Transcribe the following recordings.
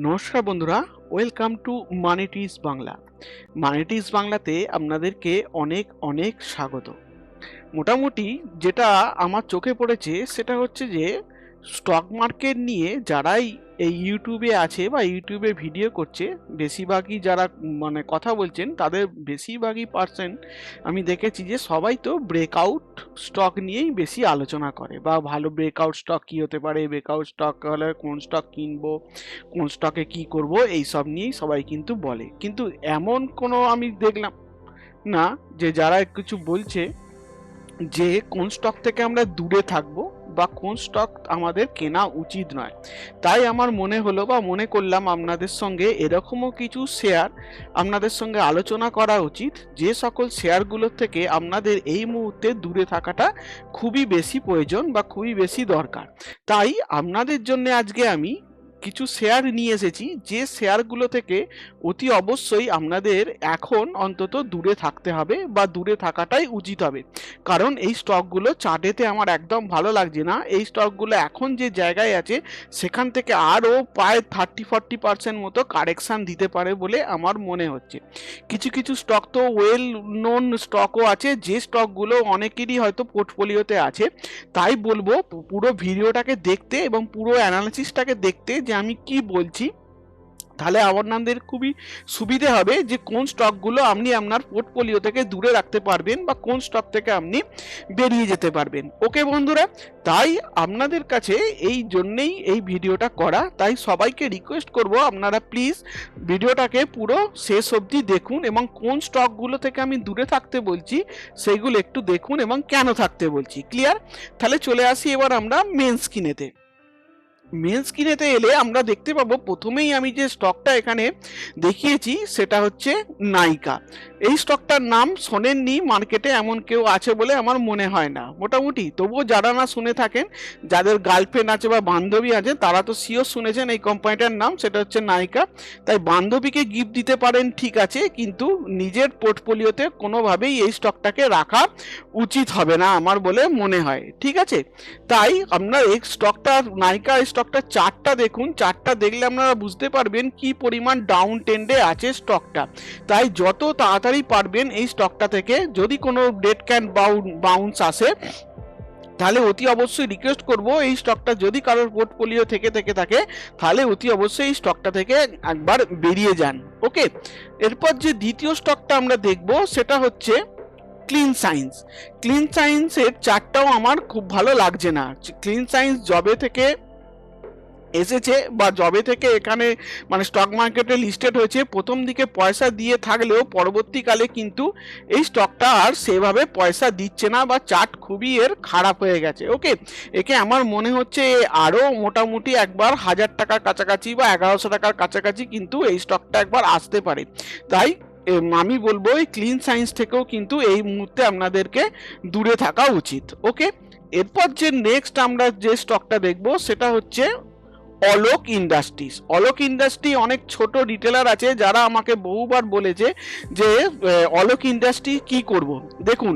নমস্কার বন্ধুরা, welcome to money trees Bangla. Money trees বাংলাতে আপনাদেরকে অনেক অনেক স্বাগত। মোটামুটি যেটা আমার চোখে পড়েছে সেটা হচ্ছে যে স্টক মার্কেট নিয়ে যারাই এই ইউটিউবে আছে বা ইউটিউবে ভিডিও করছে, বেশিরভাগই যারা কথা বলছেন তাদের বেশিরভাগই পার্সেন্ট আমি দেখেছি যে সবাই তো ব্রেকআউট স্টক নিয়েই বেশি আলোচনা করে, বা ভালো ব্রেকআউট স্টক কী হতে পারে, ব্রেকআউট স্টক হলে কোন স্টক কিনবো, কোন স্টকে কি করব, এই সব নিয়েই সবাই কিন্তু বলে। কিন্তু এমন কোনো আমি দেখলাম না যে যারা কিছু বলছে যে কোন স্টক থেকে আমরা দূরে থাকবো বা কোন স্টক আমাদের কেনা উচিত নয়। তাই আমার মনে হলো বা মনে করলাম আপনাদের সঙ্গে এরকমও কিছু শেয়ার আপনাদের সঙ্গে আলোচনা করা উচিত, যে সকল শেয়ারগুলোর থেকে আপনাদের এই মুহূর্তে দূরে থাকাটা খুবই বেশি প্রয়োজন বা খুবই বেশি দরকার। তাই আপনাদের জন্য আজকে আমি কিছু শেয়ার নিয়ে এসেছি, যে শেয়ারগুলো থেকে অতি অবশ্যই আপনাদের এখন অন্তত দূরে থাকতে হবে বা দূরে থাকাটাই উচিত হবে। কারণ এই স্টকগুলো চার্টেতে আমার একদম ভালো লাগছে না। এই স্টকগুলো এখন যে জায়গায় আছে সেখান থেকে আরও প্রায় 30-40% মতো কারেকশান দিতে পারে বলে আমার মনে হচ্ছে। কিছু কিছু স্টক তো ওয়েল নোন স্টকও আছে, যে স্টকগুলো অনেকেরই হয়তো পোর্টফোলিওতে আছে। তাই বলবো পুরো ভিডিওটাকে দেখতে এবং পুরো অ্যানালিসিসটাকে দেখতে যে আমি কি বলছি, তাহলে আপনাদের খুবই সুবিধে হবে যে কোন স্টকগুলো আপনি আপনার পোর্টফোলিও থেকে দূরে রাখতে পারবেন বা কোন স্টক থেকে আপনি বেরিয়ে যেতে পারবেন। ওকে বন্ধুরা, তাই আপনাদের কাছে এই জন্যেই এই ভিডিওটা করা। তাই সবাইকে রিকোয়েস্ট করব আপনারা প্লিজ ভিডিওটাকে পুরো শেষ অবধি দেখুন এবং কোন স্টকগুলো থেকে আমি দূরে থাকতে বলছি সেইগুলো একটু দেখুন এবং কেন থাকতে বলছি। ক্লিয়ার? তাহলে চলে আসি এবার আমরা মেন স্ক্রিনেতে। মেন স্ক্রিনেতে এলে আমরা দেখতে পাবো প্রথমেই আমি যে স্টকটা এখানে দেখিয়েছি সেটা হচ্ছে নাইকা। এই স্টকটার নাম শোনেননি মার্কেটে এমন কেউ আছে বলে আমার মনে হয় না। মোটামুটি তবুও যারা না শুনে থাকেন, যাদের গার্লফ্রেন্ড আছে বা বান্ধবী আছে তারা তো শিওর শুনেছেন এই কোম্পানিটার নাম, সেটা হচ্ছে নাইকা। তাই বান্ধবীকে গিফট দিতে পারেন ঠিক আছে, কিন্তু নিজের পোর্টফোলিওতে কোনোভাবেই এই স্টকটাকে রাখা উচিত হবে না আমার বলে মনে হয়। ঠিক আছে? তাই আপনার এই স্টকটা নাইকা স্টকটা চার্টটা দেখুন, চার্টটা দেখলে আপনারা বুঝতে পারবেন কি পরিমাণ ডাউন ট্রেন্ডে আছে স্টকটা। তাই যত তাড়াতাড়ি পারবেন এই স্টকটা থেকে যদি কোনো ডেড ক্যান বাউন্স আসে, তাহলে অতি অবশ্যই রিকোয়েস্ট করব এই স্টকটা যদি কারোর পোর্টফোলিও থেকে থাকে তাহলে অতি অবশ্যই এই স্টকটা থেকে একবার বেরিয়ে যান। ওকে, এরপর যে দ্বিতীয় স্টকটা আমরা দেখব সেটা হচ্ছে ক্লিন সায়েন্স। ক্লিন সায়েন্সের চার্টটাও আমার খুব ভালো লাগছে না। ক্লিন সায়েন্স জবে থেকে এসেছে বা জবে থেকে এখানে স্টক মার্কেটে লিস্টেড হয়েছে, প্রথম দিকে পয়সা দিয়ে থাকলেও পরবর্তীকালে কিন্তু এই স্টকটা আর সেভাবে পয়সা দিচ্ছে না বা চার্ট খুবই এর খারাপ হয়ে গেছে। ওকে, একে আমার মনে হচ্ছে আরও মোটামুটি একবার 1000 টাকার কাছাকাছি বা 1100 টাকার কাছাকাছি কিন্তু এই স্টকটা একবার আসতে পারে। তাই আমি বলবো এই ক্লিন সায়েন্স থেকেও কিন্তু এই মুহূর্তে আপনাদেরকে দূরে থাকা উচিত। ওকে, এরপর যে নেক্সট আমরা যে স্টকটা দেখবো সেটা হচ্ছে অলোক ইন্ডাস্ট্রিজ। অলোক ইন্ডাস্ট্রি অনেক ছোট রিটেলার আছে যারা আমাকে বহুবার বলেছে যে অলোক ইন্ডাস্ট্রি কি করব। দেখুন,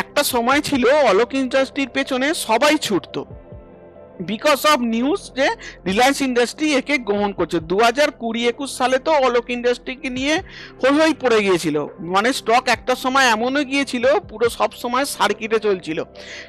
একটা সময় ছিল অলোক ইন্ডাস্ট্রির পেছনে সবাই ছুটতো বিকজ অফ নিউজ যে রিলায়েন্স ইন্ডাস্ট্রি একে গ্রহণ করছে। 2020-21 সালে তো অলোক ইন্ডাস্ট্রিকে নিয়ে হই পড়ে গিয়েছিল, স্টক একটা সময় এমনও গিয়েছিল পুরো সব সময় সার্কিটে চলছিল।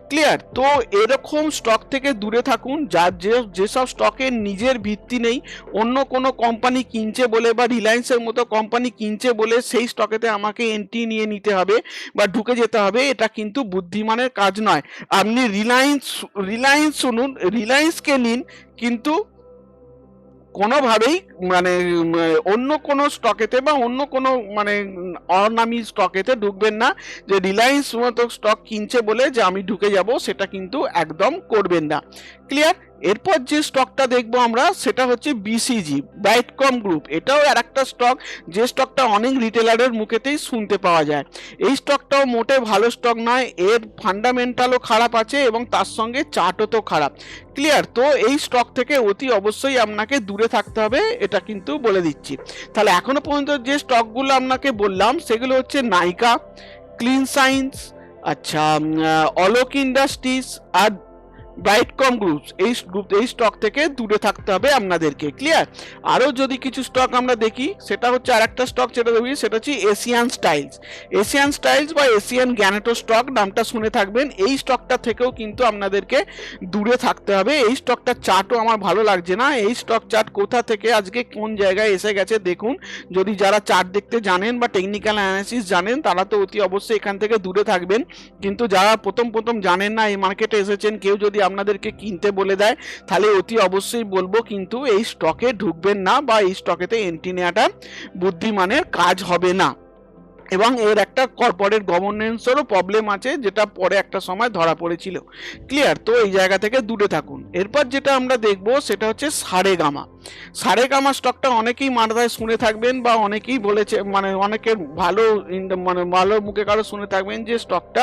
ক্লিয়ার? তো এরকম স্টক থেকে দূরে থাকুন, যার যেসব স্টকের নিজের ভিত্তি নেই, অন্য কোনো কোম্পানি কিনছে বলে বা রিলায়েন্সের মতো কোম্পানি কিনছে বলে সেই স্টকেতে আমাকে এন্ট্রি নিয়ে নিতে হবে বা ঢুকে যেতে হবে, এটা কিন্তু বুদ্ধিমানের কাজ নয়। আপনি রিলায়েন্স রিলায়েন্স শুনুন, রিলায়েন্সকে নিন, কিন্তু কোনোভাবেই অন্য কোনো স্টকেতে বা অন্য কোনো অনামী স্টকেতে ঢুকবেন না। যে রিলায়েন্স মতো স্টক কিনছে বলে যে আমি ঢুকে যাব, সেটা কিন্তু একদম করবেন না। ক্লিয়ার? এরপর যে স্টকটা দেখবো আমরা সেটা হচ্ছে বিসিজি, ব্রাইটকম গ্রুপ। এটাও আর একটা স্টক যে স্টকটা অনেক রিটেলারের মুখেতেই শুনতে পাওয়া যায়। এই স্টকটাও মোটে ভালো স্টক নয়, এর ফান্ডামেন্টালও খারাপ আছে এবং তার সঙ্গে চার্টও তো খারাপ। ক্লিয়ার? তো এই স্টক থেকে অতি অবশ্যই আপনাকে দূরে থাকতে হবে, এটা কিন্তু বলে দিচ্ছি। তাহলে এখনো পর্যন্ত যে স্টকগুলো আপনাকে বললাম সেগুলো হচ্ছে নাইকা, ক্লিন সায়েন্স, আচ্ছা, অলোক ইন্ডাস্ট্রিজ আর ব্রাইটকম গ্রুপস, এই স্টক থেকে দূরে থাকতে হবে আপনাদেরকে। ক্লিয়ার? আরও যদি কিছু স্টক আমরা দেখি, সেটা হচ্ছে আর একটা স্টক যেটা দেখি, সেটা হচ্ছে এশিয়ান স্টাইলস। এশিয়ান স্টাইলস বা এশিয়ান গ্যানেটো স্টক নামটা শুনে থাকবেন। এই স্টকটা থেকেও কিন্তু আপনাদেরকে দূরে থাকতে হবে। এই স্টকটার চার্টও আমার ভালো লাগছে না। এই স্টক চার্ট কোথা থেকে আজকে কোন জায়গায় এসে গেছে দেখুন। যদি যারা চার্ট দেখতে জানেন বা টেকনিক্যাল অ্যানালিসিস জানেন, তারা তো অতি অবশ্যই এখান থেকে দূরে থাকবেন। কিন্তু যারা প্রথম জানেন না, এই মার্কেটে এসেছেন, কেউ যদি আপনাদেরকে কিনতে বলে দেয়, তাহলে অতি অবশ্যই বলবো কিন্তু এই স্টকে ঢুকবেন না, বা এই স্টকেতে এন্ট্রি নেওয়াটা বুদ্ধিমানের কাজ হবে না। এবং এর একটা কর্পোরেট গভর্নেন্সেরও প্রবলেম আছে, যেটা পরে একটা সময় ধরা পড়েছিল। ক্লিয়ার? তো এই জায়গা থেকে দূরে থাকুন। এরপর যেটা আমরা দেখবো সেটা হচ্ছে সারেগামা। সারেগামা স্টকটা অনেকেই মাথায় শুনে থাকবেন, বা অনেকেই বলেছে, মানে অনেকের ভালো মানে ভালো মুখে কারো শুনে থাকবেন যে স্টকটা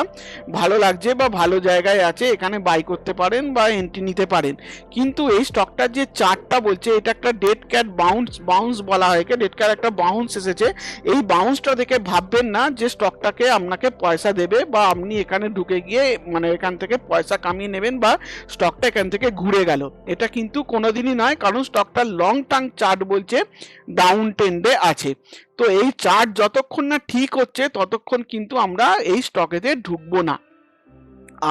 ভালো লাগছে বা ভালো জায়গায় আছে, এখানে বাই করতে পারেন বা এন্ট্রি নিতে পারেন। কিন্তু এই স্টকটার যে চার্টটা বলছে, এটা একটা ডেড ক্যাট বাউন্স বলা হয়, ডেড ক্যাট একটা বাউন্স এসেছে। এই বাউন্সটা দেখে ভাববেন না যে স্টকটাকে আপনাকে পয়সা দেবে, বা আপনি এখানে ঢুকে গিয়ে মানে এখান থেকে পয়সা কামিয়ে নেবেন, বা স্টকটা এখান থেকে ঘুরে গেল। এটা কিন্তু কোনোদিনই নয়, কারণ স্টকটা লং টার্ম চার্ট বলছে ডাউন ট্রেন্ডে আছে। তো এই চার্ট যতক্ষণ না ঠিক হচ্ছে, ততক্ষণ কিন্তু আমরা এই স্টকেতে ঢুকবো না।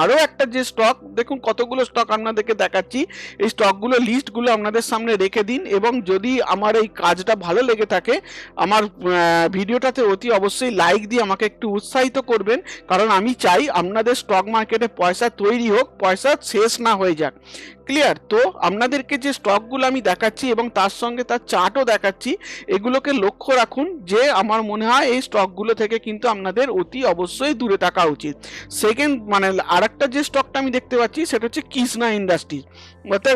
আরও একটা যে স্টক দেখুন, কতগুলো স্টক আপনাদেরকে দেখাচ্ছি, এই স্টকগুলো লিস্টগুলো আপনাদের সামনে রেখে দিন। এবং যদি আমার এই কাজটা ভালো লেগে থাকে, আমার ভিডিওটাতে অতি অবশ্যই লাইক দিয়ে আমাকে একটু উৎসাহিত করবেন, কারণ আমি চাই আপনাদের স্টক মার্কেটে পয়সা তৈরি হোক, পয়সা শেষ না হয়ে যাক। ক্লিয়ার? তো আপনাদেরকে যে স্টকগুলো আমি দেখাচ্ছি এবং তার সঙ্গে তার চার্টও দেখাচ্ছি, এগুলোকে লক্ষ্য রাখুন, যে আমার মনে হয় এই স্টকগুলো থেকে কিন্তু আপনাদের অতি অবশ্যই দূরে থাকা উচিত। সেকেন্ড মানে আরেকটা যে স্টকটা আমি দেখতে পাচ্ছি, সেটা হচ্ছে কৃষ্ণা ইন্ডাস্ট্রি। অর্থাৎ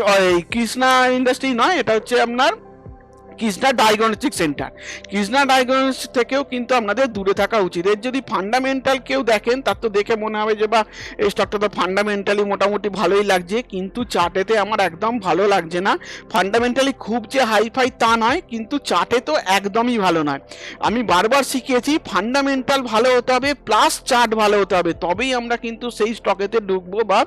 কৃষ্ণা ইন্ডাস্ট্রি নয়, এটা হচ্ছে আপনার Krishna diagnostic centre. Krishna diagnostic থেকেও কিন্তু আপনাদের দূরে থাকা উচিত। এর যদি ফান্ডামেন্টাল কেউ দেখেন, তার তো দেখে মনে হবে যে বা এই স্টকটা তো ফান্ডামেন্টালি মোটামুটি ভালোই লাগছে, কিন্তু চার্টেতে আমার একদম ভালো লাগছে না। ফান্ডামেন্টালি খুব যে হাইফাই তা নয়, কিন্তু চার্টে তো একদমই ভালো নয়। আমি বারবার শিখিয়েছি, ফান্ডামেন্টাল ভালো হতে হবে প্লাস চার্ট ভালো হতে হবে, তবেই আমরা কিন্তু সেই স্টকেতে ঢুকবো বা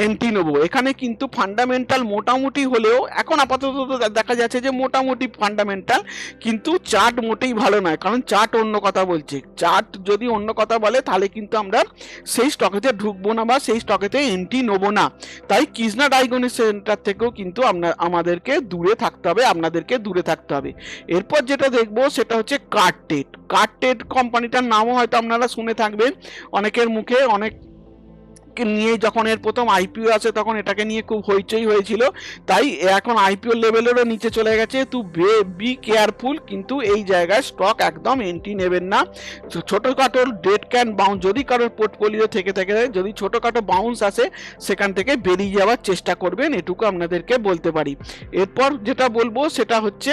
এন্ট্রি নেবো। এখানে কিন্তু ফান্ডামেন্টাল মোটামুটি হলেও এখন আপাতত দেখা যাচ্ছে যে মোটামুটি ফান্ডামেন্টাল, কিন্তু চার্ট মোটেই ভালো নয়, কারণ চার্ট অন্য কথা বলছে। চার্ট যদি অন্য কথা বলে, তাহলে কিন্তু আমরা সেই স্টকেতে ঢুকবো না বা সেই স্টকেতে এন্ট্রি নেবো না। তাই কৃষ্ণা ডায়াগনস্টিক সেন্টার থেকেও কিন্তু আমাদেরকে দূরে থাকতে হবে, আপনাদেরকে দূরে থাকতে হবে। এরপর যেটা দেখবো সেটা হচ্ছে কার্টেড কোম্পানিটার নামও হয়তো আপনারা শুনে থাকবেন অনেকের মুখে। অনেক নিয়ে যখন এর প্রথম আইপিও আসে, তখন এটাকে নিয়ে খুব হইচই হয়েছিল, তাই এখন আইপিও লেভেলেরও নিচে চলে গেছে। তো বি কেয়ারফুল, কিন্তু এই জায়গায় স্টক একদম এন্ট্রি নেবেন না। ছোটোখাটো ডেড ক্যান বাউন্স যদি কারোর পোর্টফোলিও থেকে থাকে, যদি ছোটোখাটো বাউন্স আসে, সেখান থেকে বেরিয়ে যাওয়ার চেষ্টা করবেন, এটুকু আপনাদেরকে বলতে পারি। এরপর যেটা বলবো সেটা হচ্ছে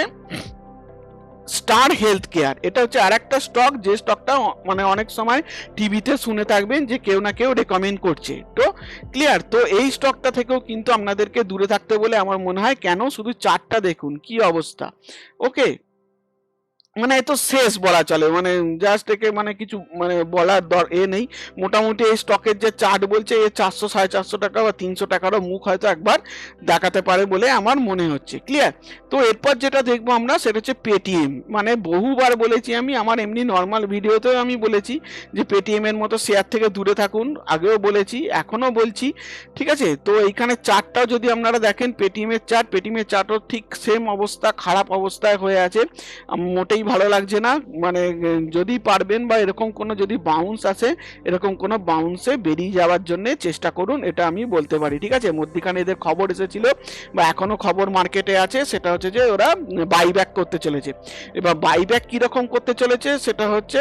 স্টার হেলথ কেয়ার। এটা হচ্ছে আর একটা স্টক, যে স্টকটা মানে অনেক সময় টিভিতে শুনে থাকবেন যে কেউ না কেউ রেকমেন্ড করছে। তো ক্লিয়ার? তো এই স্টকটা থেকেও কিন্তু আপনাদেরকে দূরে থাকতে বলে আমার মনে হয়। কেন? শুধু চার্টটা দেখুন কি অবস্থা। ওকে, মানে এ তো শেষ বলা চলে, মানে জাস্ট একে মানে কিছু মানে বলার নেই। মোটামুটি এই স্টকের যে চার্ট বলছে, এ 400 450 টাকা বা 300 টাকারও মুখ হয়তো একবার দেখাতে পারে বলে আমার মনে হচ্ছে। ক্লিয়ার? তো এরপর যেটা দেখবো আমরা, সেটা হচ্ছে পেটিএম। মানে বহুবার বলেছি আমি, আমার এমনি নর্মাল ভিডিওতেও আমি বলেছি যে পেটিএম এর মতো শেয়ার থেকে দূরে থাকুন। আগেও বলেছি, এখনও বলছি। ঠিক আছে? তো এইখানে চার্টটাও যদি আপনারা দেখেন, পেটিএমের চার্টও ঠিক সেম অবস্থা, খারাপ অবস্থায় হয়ে আছে, মোটেই ভালো লাগছে না। মানে যদি পারবেন বা এরকম কোনো যদি বাউন্স আসে, এরকম কোনো বাউন্সে বেরিয়ে যাওয়ার জন্য চেষ্টা করুন, এটা আমি বলতে পারি। ঠিক আছে? মধ্যখানে এদের খবর এসেছিল বা এখনো খবর মার্কেটে আছে, সেটা হচ্ছে যে ওরা বাইব্যাক করতে চলেছে। এবার বাইব্যাক কীরকম করতে চলেছে, সেটা হচ্ছে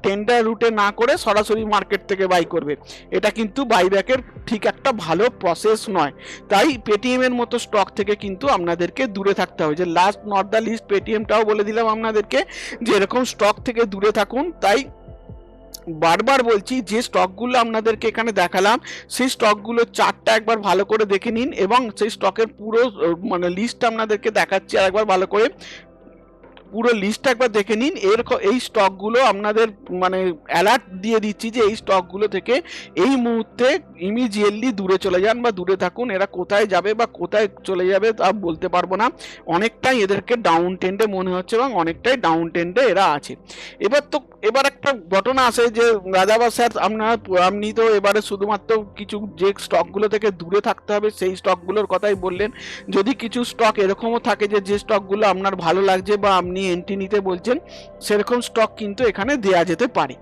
টেন্ডার রুটে না করে সরাসরি মার্কেট থেকে বাই করবে। এটা কিন্তু বাইব্যাকের ঠিক একটা ভালো প্রসেস নয়। তাই পেটিএম এর মতো স্টক থেকে কিন্তু আপনাদেরকে দূরে থাকতে হবে। যে লাস্ট নট দ্য লিস্ট, পেটিএমটাও বলে দিলাম আপনাদেরকে যে এরকম স্টক থেকে দূরে থাকুন। তাই বারবার বলছি, যে স্টকগুলো আপনাদেরকে এখানে দেখালাম, সেই স্টকগুলো চার্টটা একবার ভালো করে দেখে নিন, এবং সেই স্টকের পুরো মানে লিস্টটা আপনাদেরকে দেখাচ্ছি আর একবার ভালো করে। পুরো লিস্টটা একবার দেখে নিন। এই স্টকগুলো আপনাদের মানে অ্যালার্ট দিয়ে দিচ্ছি যে এই স্টকগুলো থেকে এই মুহূর্তে ইমিডিয়েটলি দূরে চলে যান বা দূরে থাকুন। এরা কোথায় যাবে বা কোথায় চলে যাবে তা বলতে পারবো না। অনেকটাই এদেরকে ডাউন ট্রেন্ডে মনে হচ্ছে এবং অনেকটাই ডাউন ট্রেন্ডে এরা আছে। এবার একটা ঘটনা আছে যে দাদা বা স্যার আপনি তো এবারে শুধুমাত্র কিছু যে স্টকগুলো থেকে দূরে থাকতে হবে সেই স্টকগুলোর কথাই বললেন। যদি কিছু স্টক এরকমও থাকে যে স্টকগুলো আপনার ভালো লাগছে বা আপনি এন্ট্রি নিতে বলছেন, সেরকম স্টক কিন্তু এখানে দেয়া যেতে পারে।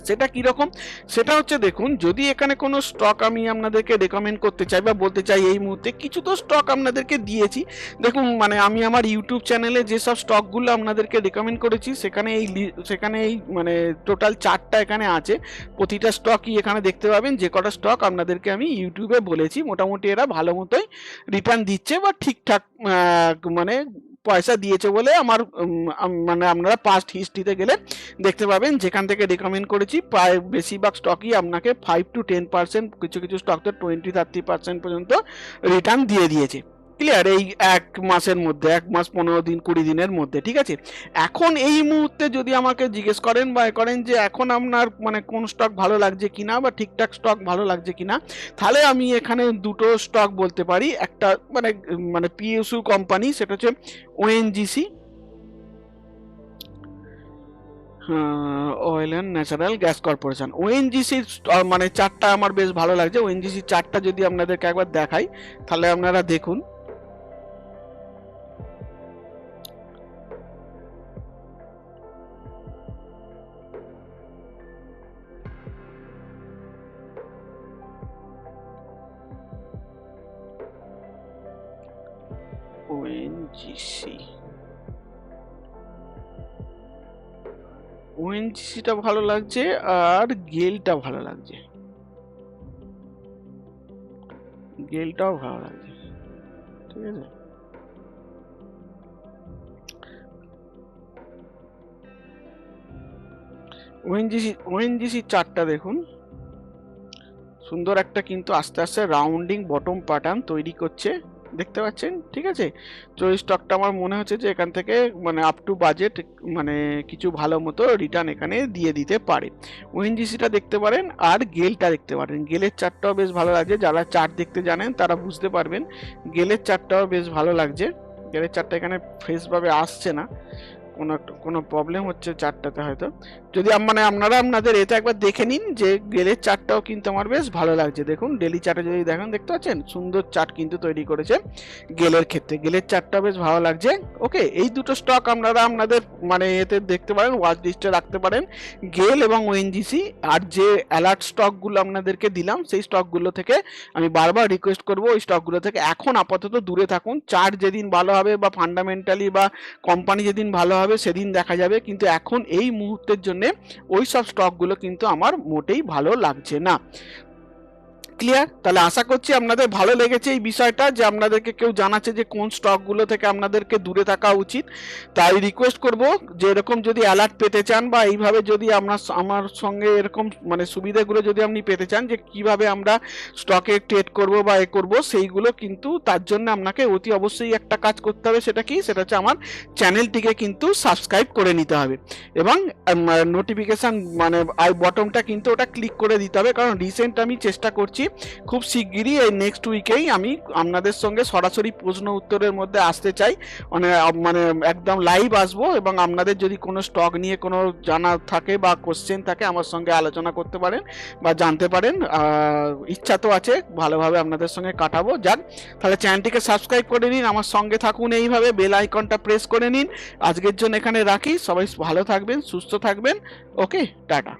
সেটা কিরকম? সেটা হচ্ছে দেখুন, যদি এখানে কোনো স্টক আমি আপনাদেরকে রেকমেন্ড করতে চাই বা বলতে চাই এই মুহূর্তে, কিছু তো স্টক আপনাদেরকে দিয়েছি। দেখুন মানে আমি আমার ইউটিউব চ্যানেলে যেসব স্টকগুলো আপনাদেরকে রেকমেন্ড করেছি সেখানে এই মানে টোটাল চার্টটা এখানে আছে। প্রতিটা স্টকই এখানে দেখতে পাবেন। যে কটা স্টক আপনাদেরকে আমি ইউটিউবে বলেছি মোটামুটি এরা ভালো মতোই রিটার্ন দিচ্ছে বা ঠিকঠাক মানে পয়সা দিয়েছে বলে আমার মানে আপনারা পাস্ট হিস্ট্রিতে গেলে দেখতে পাবেন। যেখান থেকে রেকমেন্ড করেছি প্রায় বেশিরভাগ স্টকই আপনাকে 5 to 10%, কিছু কিছু স্টক তো 20-30% পর্যন্ত রিটার্ন দিয়ে দিয়েছে। ক্লিয়ার? এই 1 মাসের মধ্যে, 1 মাস 15 দিন 20 দিনের মধ্যে। ঠিক আছে? এখন এই মুহূর্তে যদি আমাকে জিজ্ঞেস করেন বা করেন যে এখন আপনার মানে কোন স্টক ভালো লাগছে কিনা বা ঠিকঠাক স্টক ভালো লাগছে কিনা, তাহলে আমি এখানে দুটো স্টক বলতে পারি। একটা মানে মানে পিএসইউ কোম্পানি, সেটা হচ্ছে ONGC, oil and natural gas corporation. ওএনজিসির মানে চারটা আমার বেশ ভালো লাগছে। ওএনজিসির চারটা যদি আপনাদেরকে একবার দেখাই তাহলে আপনারা দেখুন। ওএনজিসি ওএনজিসিটা ভালো লাগছে আর গেলটা ভালো লাগছে। গেলটাও ভালো লাগছে। ঠিক আছে? ওএনজিসি চারটা দেখুন, সুন্দর একটা কিন্তু আস্তে আস্তে রাউন্ডিং বটম প্যাটার্ন তৈরি করছে, দেখতে পাচ্ছেন। ঠিক আছে? তো এই স্টকটা আমার মনে হচ্ছে যে এখান থেকে মানে আপ টু বাজেট মানে কিছু ভালো মতো রিটার্ন এখানে দিয়ে দিতে পারে। ওএনজিসিটা দেখতে পারেন আর গেলটা দেখতে পারেন। গেলের চার্টটাও বেশ ভালো লাগছে। যারা চার্ট দেখতে জানেন তারা বুঝতে পারবেন। গেলের চার্টটাও বেশ ভালো লাগছে। গেলের চার্টটা এখানে ফ্রেশভাবে আসছে না, কোনো প্রবলেম হচ্ছে চার্টটাতে হয়তো। যদি মানে আপনারা আপনাদের এটা একবার দেখে নিন যে গেলের চার্টটাও কিন্তু আমার বেশ ভালো লাগছে। দেখুন ডেলি চার্টে যদি দেখেন, দেখতে পাচ্ছেন সুন্দর চার্ট কিন্তু তৈরি করেছে গেলের ক্ষেত্রে। গেলের চার্টটা বেশ ভালো লাগছে। ওকে, এই দুটো স্টক আপনারা আপনাদের মানে এতে দেখতে পারেন, ওয়াচ লিস্টে রাখতে পারেন, গেল এবং ওএনজিসি। আর যে অ্যালার্ট স্টকগুলো আপনাদেরকে দিলাম সেই স্টকগুলো থেকে আমি বারবার রিকোয়েস্ট করবো ওই স্টকগুলো থেকে এখন আপাতত দূরে থাকুন। চার্ট যেদিন ভালো হবে বা ফান্ডামেন্টালি বা কোম্পানি যেদিন ভালো হবে সেদিন দেখা যাবে, কিন্তু এখন এই মুহূর্তের জন্য ওই সব স্টকগুলো কিন্তু আমার মোটেই ভালো লাগছে না। ক্লিয়ার? তাহলে আশা করছি আপনাদের ভালো লেগেছে এই বিষয়টা, যে আপনাদেরকে কেউ জানাচ্ছে যে কোন স্টকগুলো থেকে আপনাদেরকে দূরে থাকা উচিত। তাই রিকোয়েস্ট করব যে এরকম যদি অ্যালার্ট পেতে চান বা এইভাবে যদি আমার সঙ্গে এরকম মানে সুবিধাগুলো যদি আপনি পেতে চান যে কিভাবে আমরা স্টকে ট্রেড করব বা করব, সেইগুলো কিন্তু তার জন্য আপনাকে অতি অবশ্যই একটা কাজ করতে হবে। সেটা কি? সেটা হচ্ছে আমার চ্যানেলটিকে কিন্তু সাবস্ক্রাইব করে নিতে হবে এবং নোটিফিকেশান মানে আই বটনটা কিন্তু ওটা ক্লিক করে দিতে হবে। কারণ রিসেন্ট আমি চেষ্টা করছি খুব শিগগিরই এই নেক্সট উইকেই আমি আপনাদের সঙ্গে সরাসরি প্রশ্ন উত্তরের মধ্যে আসতে চাই। মানে মানে একদম লাইভ আসবো এবং আপনাদের যদি কোনো স্টক নিয়ে কোনো জানা থাকে বা কোশ্চেন থাকে আমার সঙ্গে আলোচনা করতে পারেন বা জানতে পারেন। ইচ্ছা তো আছে ভালোভাবে আপনাদের সঙ্গে কাটাবো। যাক, তাহলে চ্যানেলটিকে সাবস্ক্রাইব করে নিন, আমার সঙ্গে থাকুন, এইভাবে বেল আইকনটা প্রেস করে নিন। আজকের জন্য এখানে রাখি। সবাই ভালো থাকবেন, সুস্থ থাকবেন। ওকে, টাটা।